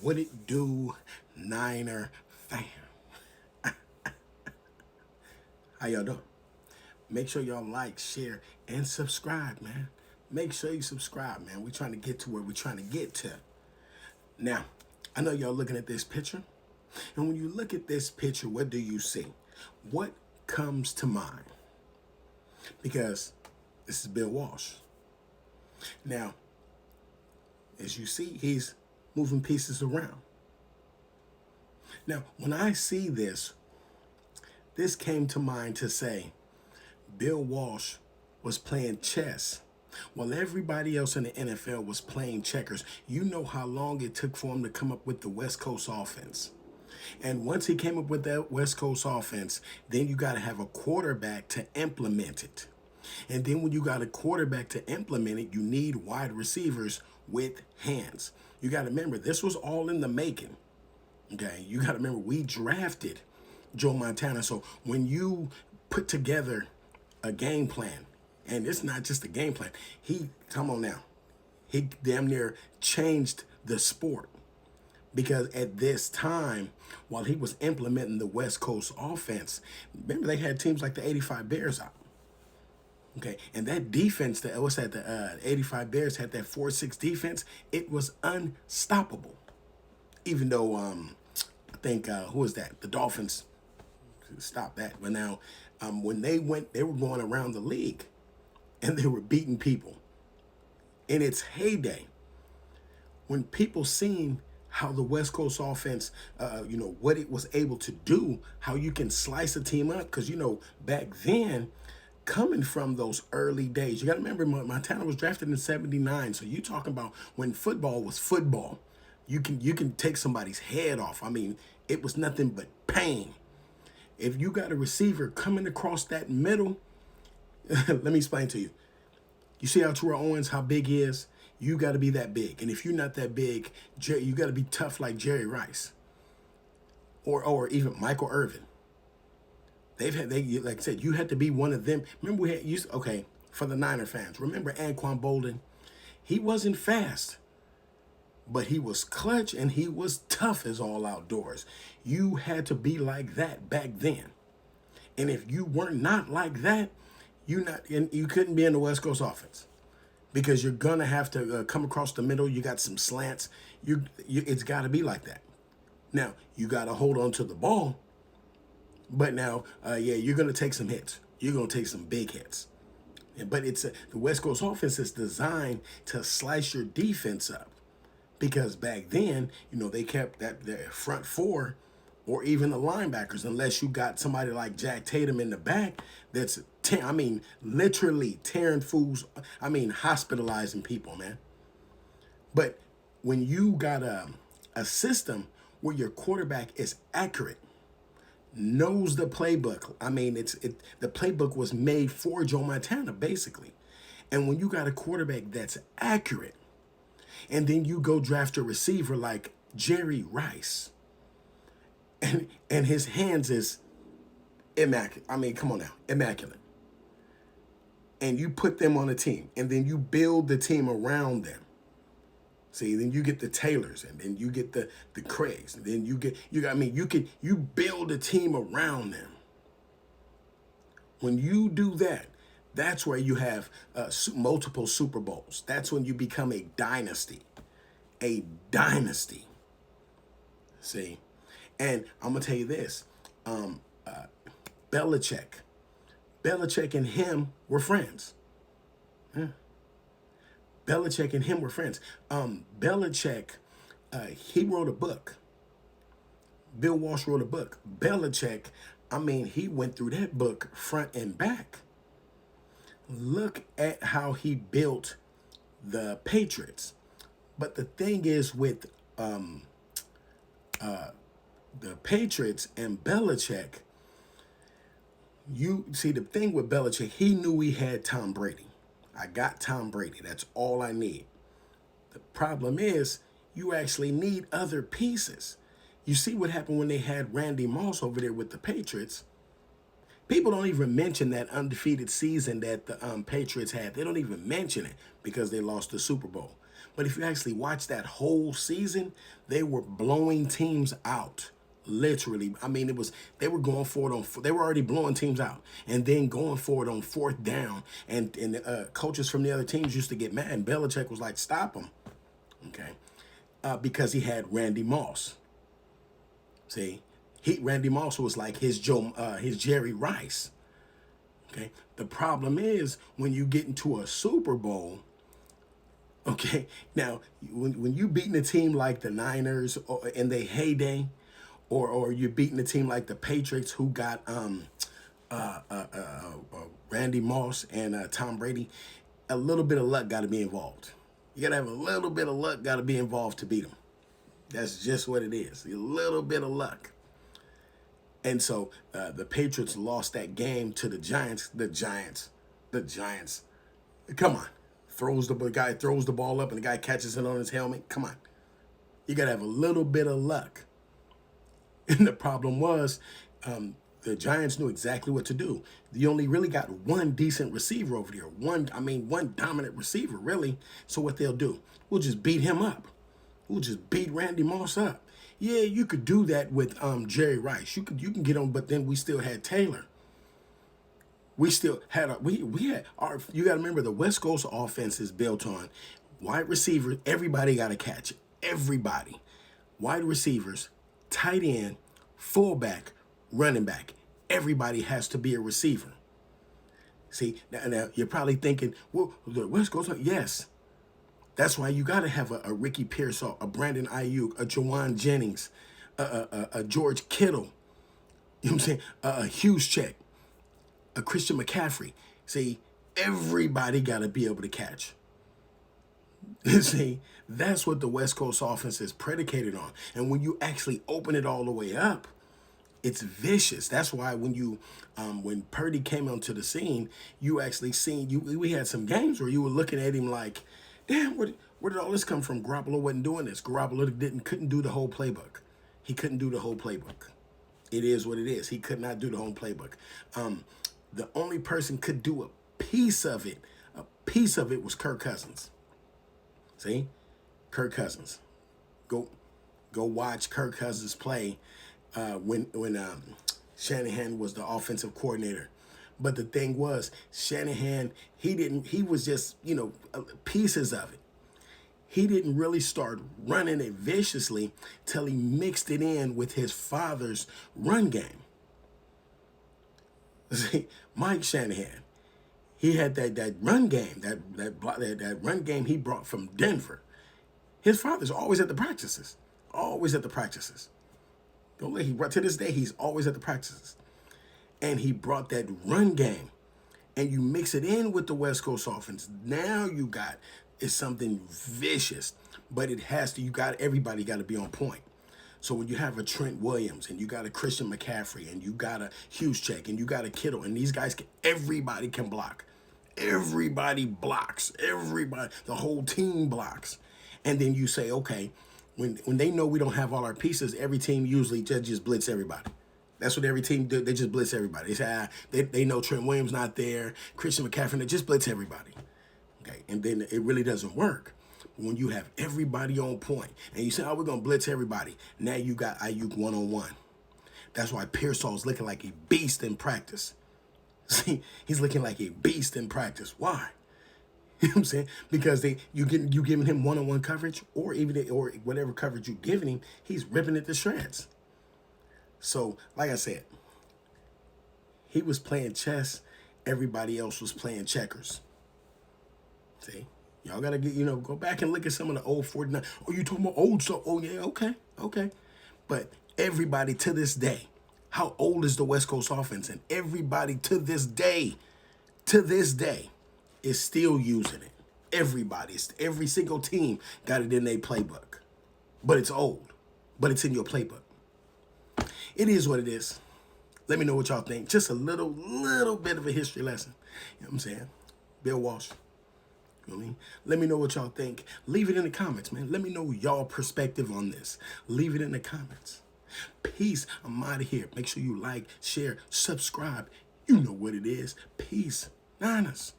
What it do, Niner fam? How y'all doing? Make sure y'all like, share, and subscribe, man. Make sure you subscribe, man. We're trying to get to where we're trying to get to. Now, I know y'all looking at this picture. And when you look at this picture, what do you see? What comes to mind? Because this is Bill Walsh. Now, as you see, he's moving pieces around. Now, when I see this came to mind to say Bill Walsh was playing chess while everybody else in the NFL was playing checkers. You know how long it took for him to come up with the West Coast offense. And once he came up with that West Coast offense, then you got to have a quarterback to implement it. And then when you got a quarterback to implement it, you need wide receivers with hands. You got to remember, this was all in the making. Okay, you got to remember, we drafted Joe Montana. So when you put together a game plan, and it's not just a game plan, come on now, he damn near changed the sport. Because at this time, while he was implementing the West Coast offense, remember they had teams like the 85 Bears out. Okay, and that defense, the 85 Bears had that 4-6 defense. It was unstoppable. Even though I think who was that? The Dolphins stopped that. But now, when they were going around the league, and they were beating people in its heyday. When people seen how the West Coast offense, what it was able to do, how you can slice a team up, because back then, coming from those early days, you got to remember Montana was drafted in '79, so you talking about when football was football. You can take somebody's head off. I mean, it was nothing but pain. If you got a receiver coming across that middle, let me explain to you. You see how Terrell Owens, how big he is? You got to be that big. And if you're not that big, you got to be tough like Jerry Rice. Or even Michael Irvin. Like I said, you had to be one of them. Remember for the Niner fans, remember Anquan Bolden? He wasn't fast, but he was clutch and he was tough as all outdoors. You had to be like that back then. And if you weren't not like that, you couldn't be in the West Coast offense, because you're gonna have to come across the middle. You got some slants. It's got to be like that. Now you got to hold on to the ball, but now you're gonna take some hits. You're gonna take some big hits. But the West Coast offense is designed to slice your defense up, because back then they kept their front four or even the linebackers, unless you got somebody like Jack Tatum in the back that's literally tearing fools, hospitalizing people, man. But when you got a system where your quarterback is accurate, knows the playbook, the playbook was made for Joe Montana, basically. And when you got a quarterback that's accurate, and then you go draft a receiver like Jerry Rice, and his hands is immaculate. Come on now, immaculate. And you put them on a team, and then you build the team around them. See, then you get the Taylors, and then you get the Craigs, and then you build a team around them. When you do that, that's where you have multiple Super Bowls. That's when you become a dynasty. A dynasty. See? And I'm going to tell you this. Belichick and him were friends. Yeah. Belichick and him were friends. Belichick, he wrote a book. Bill Walsh wrote a book. Belichick, he went through that book front and back. Look at how he built the Patriots. But the thing is with the Patriots and Belichick, you see, the thing with Belichick, he knew he had Tom Brady. I got Tom Brady. That's all I need. The problem is, you actually need other pieces. You see what happened when they had Randy Moss over there with the Patriots. People don't even mention that undefeated season that the Patriots had. They don't even mention it because they lost the Super Bowl. But if you actually watch that whole season, they were blowing teams out. Literally, I mean, they were going for it they were already blowing teams out, and then going for it on fourth down, and coaches from the other teams used to get mad, and Belichick was like, "Stop them," okay, because he had Randy Moss. See, Randy Moss was like his Jerry Rice. Okay, the problem is when you get into a Super Bowl. Okay, now when you beating a team like the Niners in their heyday, or you're beating a team like the Patriots who got Randy Moss and Tom Brady, a little bit of luck got to be involved. You got to have a little bit of luck got to be involved to beat them. That's just what it is. A little bit of luck. And so the Patriots lost that game to the Giants. The Giants. Come on. The guy throws the ball up and the guy catches it on his helmet. Come on. You got to have a little bit of luck. And the problem was the Giants knew exactly what to do. You only really got one decent receiver over there. One dominant receiver, really. So what they'll do, we'll just beat him up. We'll just beat Randy Moss up. Yeah, you could do that with Jerry Rice. You can get on, but then we still had Taylor. We still had you got to remember the West Coast offense is built on wide receivers. Everybody got to catch it. Everybody. Wide receivers, tight end, fullback, running back. Everybody has to be a receiver. See, now you're probably thinking, well, the West Coast, yes. That's why you got to have a Ricky Pearsall, a Brandon Ayuk, a Jawan Jennings, a George Kittle, you know what I'm saying, a Hughes Check, a Christian McCaffrey. See, everybody got to be able to catch. See, that's what the West Coast offense is predicated on. And when you actually open it all the way up, it's vicious. That's why when Purdy came onto the scene, you actually we had some games where you were looking at him like, damn, where did all this come from? Garoppolo wasn't doing this. Garoppolo couldn't do the whole playbook. He couldn't do the whole playbook. It is what it is. He could not do the whole playbook. The only person could do a piece of it. A piece of it was Kirk Cousins. See? Kirk Cousins. Go watch Kirk Cousins play when Shanahan was the offensive coordinator. But the thing was, Shanahan, he was just, pieces of it. He didn't really start running it viciously till he mixed it in with his father's run game. See, Mike Shanahan, he had that run game, that run game he brought from Denver. His father's always at the practices. Always at the practices. To this day, he's always at the practices. And he brought that run game, and you mix it in with the West Coast offense. Now you got is something vicious, but everybody got to be on point. So when you have a Trent Williams and you got a Christian McCaffrey and you got a Hughes Check and you got a Kittle and these guys, everybody can block. Everybody blocks. Everybody, the whole team blocks. And then you say, okay, when they know we don't have all our pieces, every team usually just blitz everybody. That's what every team do. They just blitz everybody. They say, they know Trent Williams not there, Christian McCaffrey, they just blitz everybody. Okay, and then it really doesn't work. When you have everybody on point, and you say, oh, we're going to blitz everybody. Now you got Ayuk one-on-one. That's why Pearsall's looking like a beast in practice. See, he's looking like a beast in practice. Why? You know what I'm saying? Because you giving him one-on-one coverage, or whatever coverage you're giving him, he's ripping it to shreds. So, like I said, he was playing chess. Everybody else was playing checkers. See? Y'all got to go back and look at some of the old 49. Oh, you talking about old stuff? Oh, yeah, okay. But everybody to this day, how old is the West Coast offense? And everybody to this day, is still using it. Every single team got it in their playbook. But it's old. But it's in your playbook. It is what it is. Let me know what y'all think. Just a little bit of a history lesson. You know what I'm saying? Bill Walsh. You know what I mean? Let me know what y'all think. Leave it in the comments, man. Let me know y'all perspective on this. Leave it in the comments. Peace. I'm out of here. Make sure you like, share, subscribe. You know what it is. Peace. Niners.